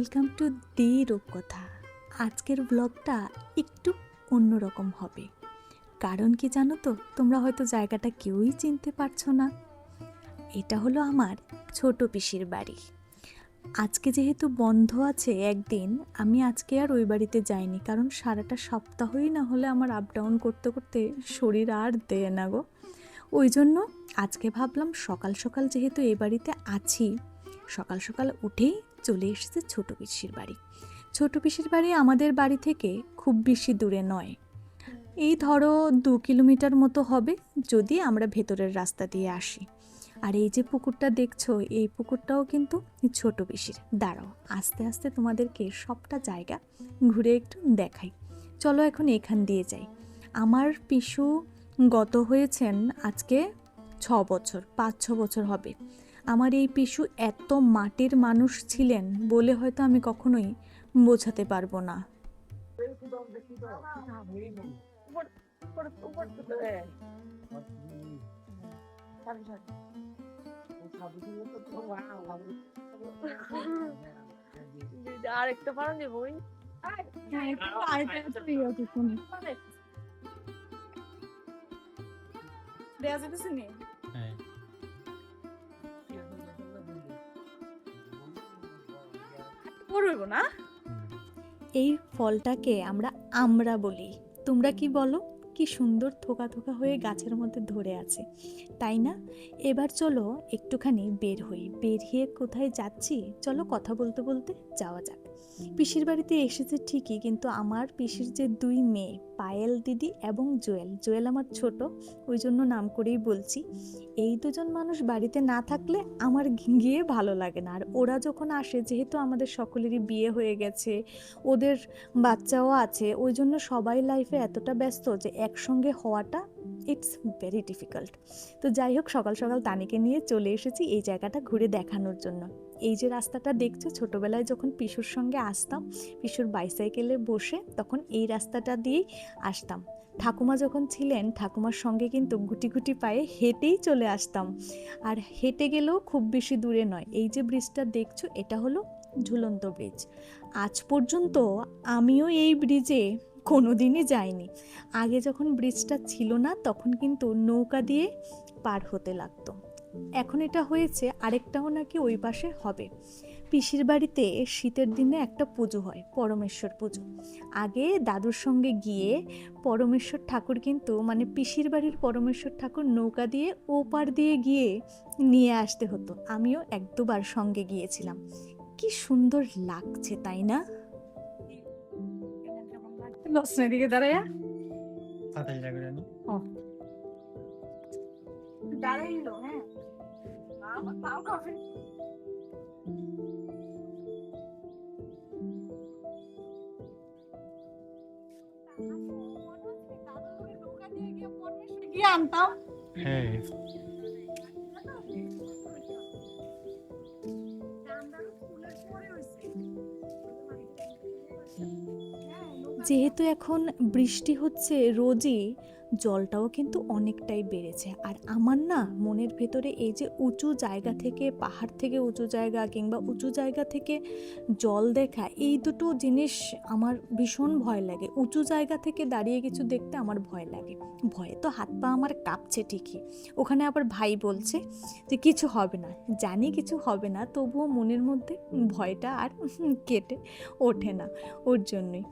Welcome to the রূপকথা। আজকের ব্লগটা একটু অন্যরকম হবে, কারণ কি জানো তো, তোমরা হয়তো জায়গাটা কেউই চিনতে পারছো না। এটা হলো আমার ছোট পিসির বাড়ি। আজকে যেহেতু বন্ধ আছে একদিন, আমি আজকে আর ওই বাড়িতে যাইনি, কারণ সারাটা সপ্তাহই না হলে আমার আপ ডাউন করতে করতে শরীর আর দেয় না গো। ওই জন্য আজকে ভাবলাম সকাল সকাল যেহেতু এই বাড়িতে আছি, সকাল সকাল উঠেই চলে এসেছে ছোট পিসির বাড়ি। ছোট পিসির বাড়ি আমাদের বাড়ি থেকে খুব বেশি দূরে নয়, এই ধরো 2 কিলোমিটার মতো হবে যদি আমরা ভেতরের রাস্তা দিয়ে আসি। আর এই যে পুকুরটা দেখছো, এই পুকুরটাও কিন্তু ছোট পিসির। দাঁড়াও, আস্তে আস্তে তোমাদেরকে সবটা জায়গা ঘুরে একটু দেখাই। চলো এখন এখান দিয়ে যাই। আমার পিসু গত হয়েছেন আজকে 6 বছর, 5-6 বছর হবে। আমার এই পিসু এত মাটির মানুষ ছিলেন বলে হয়তো আমি কখনোই বোঝাতে পারবো না। আর একটা পারো যে বই দেয়া যেতেছে নি। পড়ব না। এই ফলটাকে আমরা বলি, তোমরা কি বলো? কি সুন্দর থোকা থোকা হয়ে গাছের মধ্যে ধরে আছে, তাই না? এবার চলো একটুখানি বের হই। বেরিয়ে কোথায় যাচ্ছি চলো কথা বলতে বলতে যাওয়া যাক। পিসির বাড়িতে এসেছে ঠিকই, কিন্তু আমার পিসির যে 2 মেয়ে, পায়েল দিদি এবং জোয়েল, জোয়েল আমার ছোট, ওই জন্য নাম করেই বলছি। এই দুজন মানুষ বাড়িতে না থাকলে আমার গিয়ে ভালো লাগে না। আর ওরা যখন আসে, যেহেতু আমাদের সকলেরই বিয়ে হয়ে গেছে, ওদের বাচ্চাও আছে, ওই জন্য সবাই লাইফে এতটা ব্যস্ত যে একসঙ্গে হওয়াটা ইটস ভেরি ডিফিকাল্ট। তো যাই হোক, সকাল সকাল তানিকে নিয়ে চলে এসেছি এই জায়গাটা ঘুরে দেখানোর জন্য। এই যে রাস্তাটা দেখছো, ছোটোবেলায় যখন পিসুর সঙ্গে আসতাম, পিসুর বাইসাইকেলে বসে, তখন এই রাস্তাটা দিয়েই আসতাম। ঠাকুমা যখন ছিলেন, ঠাকুমার সঙ্গে কিন্তু গুটি গুটি পায়ে হেঁটেই চলে আসতাম। আর হেঁটে গেলেও খুব বেশি দূরে নয়। এই যে ব্রিজটা দেখছো, এটা হলো ঝুলন্ত ব্রিজ। আজ পর্যন্ত আমিও এই ব্রিজে কোনোদিনই যাইনি। আগে যখন ব্রিজটা ছিল না, তখন কিন্তু নৌকা দিয়ে পার হতে লাগতো। এখন এটা হয়েছে, আরেকটাও নাকি ওই পাশে হবে। পিসির বাড়িতে শীতের দিনে একটা পুজো হয়, পরমেশ্বর পুজো। আগে দাদুর সঙ্গে গিয়ে পরমেশ্বর ঠাকুর কিন্তু, মানে পিসির বাড়ির পরমেশ্বর ঠাকুর নৌকা দিয়ে ওপার দিয়ে গিয়ে নিয়ে আসতে হতো। আমিও 1-2বার সঙ্গে গিয়েছিলাম। কি সুন্দর লাগছে, তাই না? লসনের দিকে দাঁড়ায়া দাঁড়াইলো। হ্যাঁ, আমার তাও কফি গিয়ে আনতাম। হ্যাঁ, যেহেতু এখন বৃষ্টি হচ্ছে রোজই, জলটাও কিন্তু অনেকটাই বেড়েছে। আর আমার না মনের ভেতরে এই যে উঁচু জায়গা থেকে, পাহাড় থেকে উঁচু জায়গা কিংবা উঁচু জায়গা থেকে জল দেখা, এই দুটো জিনিস আমার ভীষণ ভয় লাগে। উঁচু জায়গা থেকে দাঁড়িয়ে কিছু দেখতে আমার ভয় লাগে। ভয়ে তো হাত পা আমার কাঁপছে ঠিকই। ওখানে আবার ভাই বলছে যে কিছু হবে না। জানি কিছু হবে না, তবুও মনের মধ্যে ভয়টা আর কেটে ওঠে না। ওর জন্যই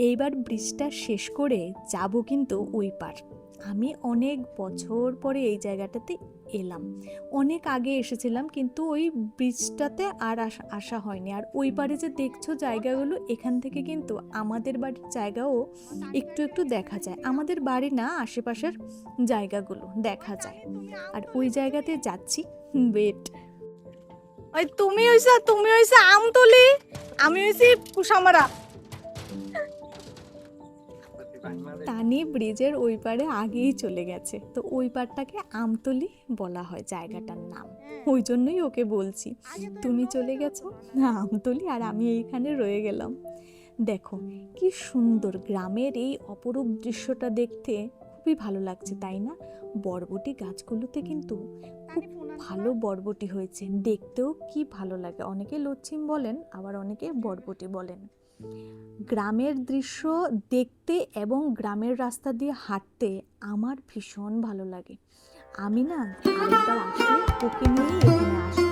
এইবার ব্রিজটা শেষ করে যাব কিন্তু ওই পার। আমি অনেক বছর পরে এই জায়গাটাতে এলাম। অনেক আগে এসেছিলাম, কিন্তু ওই ব্রিজটাতে আর আসা হয়নি। আর ওই পারে যে দেখছো জায়গাগুলো, এখান থেকে কিন্তু আমাদের বাড়ির জায়গাও একটু একটু দেখা যায়। আমাদের বাড়ি না, আশেপাশের জায়গাগুলো দেখা যায়। আর ওই জায়গাতে যাচ্ছি। ওয়েট, ওই তুমি হইছে আমতলি, আমি হইছি কুসামারা। তানি ব্রিজের ওই পারে আগেই চলে গেছে, তো ওই পারটাকে আমতলি বলা হয় জায়গাটার নাম। ওই জন্যই ওকে বলছি তুমি চলে গেছো না আমতলি, আর আমি এইখানে রয়ে গেলাম। দেখো কি সুন্দর গ্রামের এই অপরূপ দৃশ্যটা দেখতে, খুবই ভালো লাগছে, তাই না? বরবটি গাছগুলোতে কিন্তু খুব ভালো বরবটি হয়েছে, দেখতেও কি ভালো লাগে। অনেকে লচ্ছিম বলেন, আবার অনেকে বরবটি বলেন। গ্রামের দৃশ্য দেখতে এবং গ্রামের রাস্তা দিয়ে হাঁটতে আমার ভীষণ ভালো লাগে। আমি না আরেকবার আসলে ওকে নিয়েই এখানে আসবো।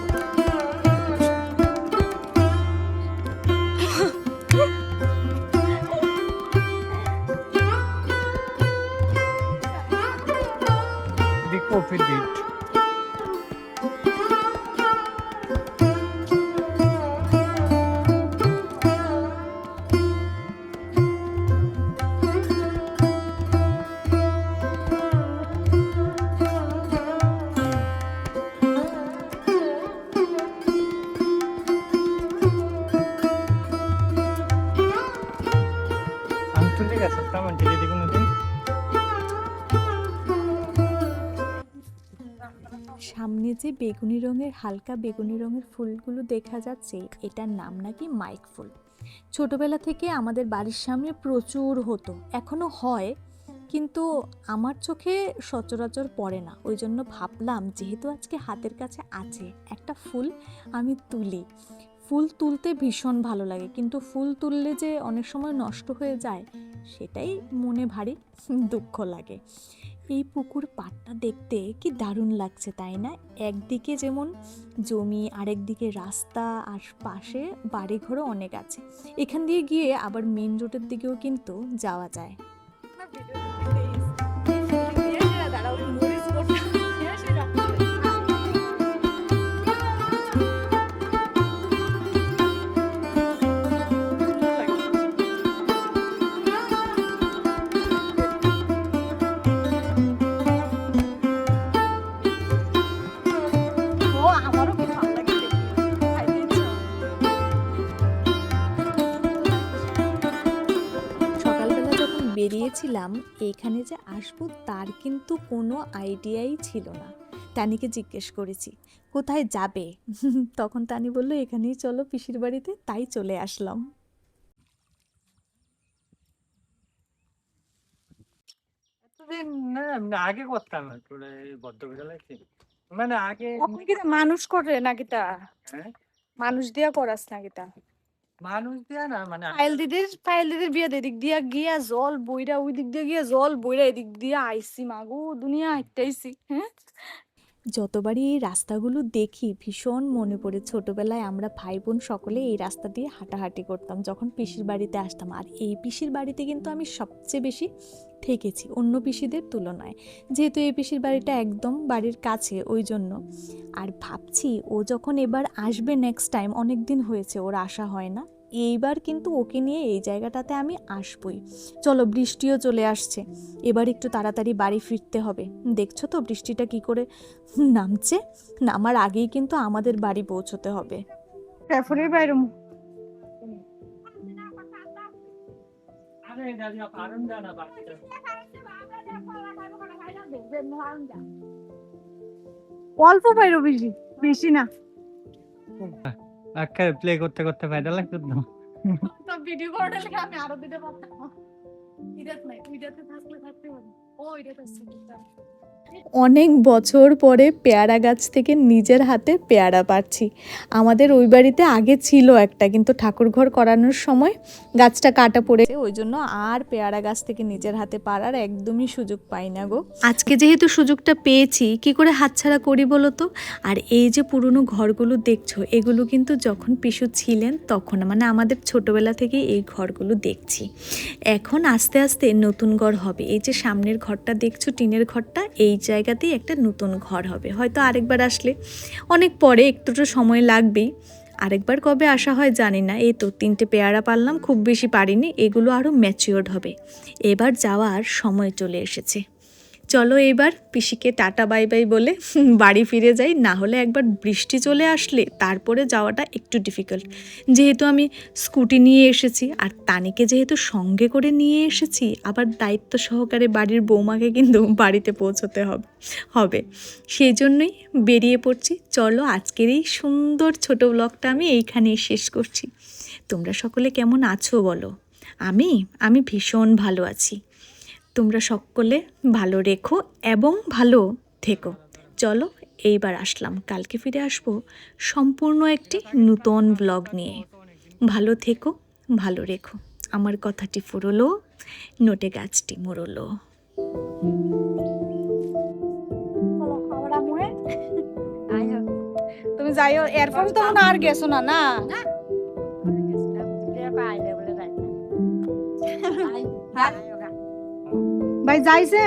The coffee date. আঞ্চলিক আছে কেমন যদি কোনোদিন সামনে যে বেগুনি রঙের, হালকা বেগুনি রঙের ফুলগুলো দেখা যাচ্ছে, এটার নাম নাকি মাইক ফুল। ছোটবেলা থেকে আমাদের বাড়ির সামনে প্রচুর হতো, এখনো হয়, কিন্তু আমার চোখে সচরাচর পড়ে না। ওই জন্য ভাবলাম যেহেতু আজকে হাতের কাছে আছে একটা ফুল, আমি তুলি। ফুল তুলতে ভীষণ ভালো লাগে, কিন্তু ফুল তুললে যে অনেক সময় নষ্ট হয়ে যায়, সেটাই মনে ভারী দুঃখ লাগে। এই পুকুর পাড়টা দেখতে কি দারুণ লাগছে, তাই না? একদিকে যেমন জমি, আরেকদিকে রাস্তা, আর পাশে বাড়িঘরও অনেক আছে। এখান দিয়ে গিয়ে আবার মেন রোডের দিকেও কিন্তু যাওয়া যায়। ও আমারও খুব ভালো লাগে দেখতে। খাইতে ইচ্ছে হয়। সকালবেলা যখন বেরিয়েছিলাম এইখানে যে আসবো তার কিন্তু কোনো আইডিয়াই ছিল না। তানিকে জিজ্ঞেস করেছি কোথায় যাবে, তখন তানি বলল এখানেই চলো পিসির বাড়িতে, তাই চলে আসলাম। এতদিন না আমি আগে করতাম আসলে বদ্ধ বিদ্যালয় মানে আগে কখন কি মানুষ করে নাকি তা? হ্যাঁ মানুষ দিয়া করাস নাকি তা? মানুষ দিয়া না মানে ফাইল দিদির বিয়ে এদিক দিয়া গিয়া জল বইরা ওই দিক দিয়ে গিয়া জল বইরা এদিক দিয়া আইসি মাগো দুনিয়া হাইটাইছি। হ্যাঁ যতবারই এই রাস্তাগুলো দেখি ভীষণ মনে পড়ে ছোটবেলায় আমরা ভাই বোন সকলে এই রাস্তা দিয়ে হাঁটাহাঁটি করতাম যখন পিসির বাড়িতে আসতাম। আর এই পিসির বাড়িতে কিন্তু আমি সবচেয়ে বেশি থেকেছি অন্য পিসিদের তুলনায়, যেহেতু এই পিসির বাড়িটা একদম বাড়ির কাছে, ওই জন্য। আর ভাবছি ও যখন এবার আসবে নেক্সট টাইম, অনেক দিন হয়েছে ওর আসা হয় না, এইবার কিন্তু ওকে নিয়ে এই জায়গাটাতে আমি আসবই। চলো, বৃষ্টিও চলে আসছে, এবার একটু তাড়াতাড়ি বাড়ি ফিরতে হবে। দেখছো তো বৃষ্টিটা কি করে নামছে, নামার আগেই কিন্তু আমাদের বাড়ি পৌঁছতে হবে। ক্যাফরের বাইরে আরে দাদি আরুন জানা বাচ্চা অল্প বাইরে বেশি বেশি না। আচ্ছা প্লে করতে করতে ফায়দা লাগতো তো ভিডিও করতে লেগে আমি আরো দিতে পারতাম। ইডাত নাই, ইডাতে থাকলে থাকতে পারি। ও ইডাতে আছে। অনেক বছর পরে পেয়ারা গাছ থেকে নিজের হাতে পেয়ারা পাড়ছি। আমাদের ওই বাড়িতে আগে ছিল একটা, কিন্তু ঠাকুর ঘর করানোর সময় গাছটা কাটা পড়েছে, ওই জন্য আর পেয়ারা গাছ থেকে নিজের হাতে পাড়ার একদমই সুযোগ পাই না গো। আজকে যেহেতু সুযোগটা পেয়েছি, কি করে হাতছাড়া করি বলো তো। আর এই যে পুরনো ঘরগুলো দেখছো, এগুলো কিন্তু যখন পিসু ছিলেন তখন, মানে আমাদের ছোটবেলা থেকে এই ঘরগুলো দেখছি। এখন আস্তে আস্তে নতুন ঘর হবে। এই যে সামনের ঘরটা দেখছো, টিনের ঘরটা, এই জায়গাতেই একটা নতুন ঘর হবে। হয়তো আরেকবার আসলে, অনেক পরে, একটু তো সময় লাগবেই, আরেকবার কবে আসা হয় জানি না। এই তো 3টে পেয়ারা পারলাম, খুব বেশি পারিনি, এগুলো আরও ম্যাচিওর্ড হবে। এবার যাওয়ার সময় চলে এসেছে। চলো এবার পিসিকে টাটা বাই বাই বলে বাড়ি ফিরে যাই, না হলে একবার বৃষ্টি চলে আসলে তারপরে যাওয়াটা একটু ডিফিকাল্ট। যেহেতু আমি স্কুটি নিয়ে এসেছি, আর তানিকে যেহেতু সঙ্গে করে নিয়ে এসেছি, আবার দায়িত্ব সহকারে বাড়ির বৌমাকে কিন্তু বাড়িতে পৌঁছতে হবে সেই জন্যই বেরিয়ে পড়ছি। চলো আজকের এই সুন্দর ছোট ব্লগটা আমি এইখানেই শেষ করছি। তোমরা সকলে কেমন আছো বলো? আমি ভীষণ ভালো আছি। তোমরা সকলে ভালো রেখো এবং ভালো থেকো। চলো এইবার আসলাম, কালকে ফিরে আসবো সম্পূর্ণ একটি নূতন ব্লগ নিয়ে। ভালো থেকো, ভালো রেখো। আমার কথাটি ফুরলো, নোটে গাছটি মুড়লো। চলো আবার আমু হে। তুমি যাইও, এরপরে তো মনে হয় আর গেছো না না? ভাই যাইছে?